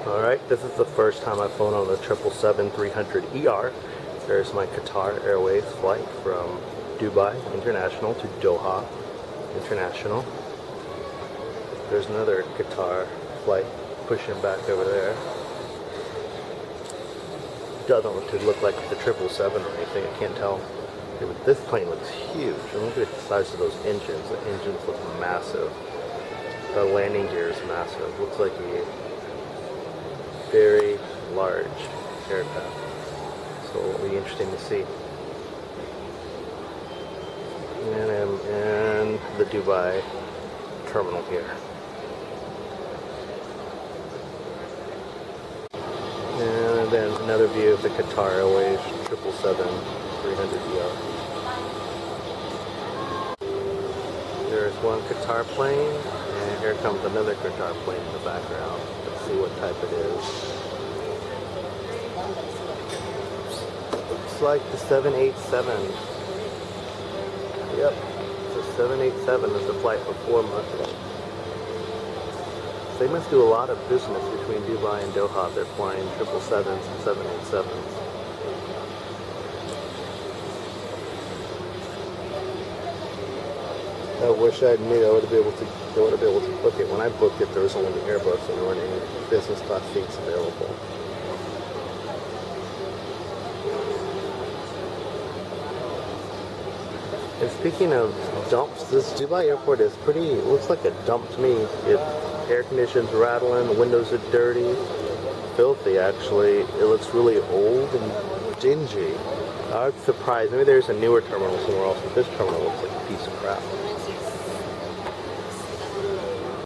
Alright, this is the first time I've flown on the 777-300ER. There's my Qatar Airways flight from Dubai International to Doha International. There's another Qatar flight pushing back over there. Doesn't look like the 777 or anything, I can't tell. Yeah, but this plane looks huge. And look at the size of those engines. The engines look massive. The landing gear is massive. Looks like a very large aircraft. So it'll be interesting to see. And I'm in the Dubai terminal here. And then another view of the Qatar Airways 777-300ER. There's one Qatar plane, and here comes another Qatar plane in the background. Let's see what type it is. Looks like the 787. Yep, it's a 787. It's a flight before Muscat. They must do a lot of business between Dubai and Doha. They're flying 777s and 787s. I wish I knew. I would have been able to book it. When I booked it, there was only Airbus and there weren't any business class seats available. And speaking of dumps, this Dubai airport is pretty. Looks like a dump to me. Air conditioning's rattling, the windows are dirty, filthy actually. It looks really old and dingy. I was surprised. Maybe there's a newer terminal somewhere else, but this terminal looks like a piece of crap.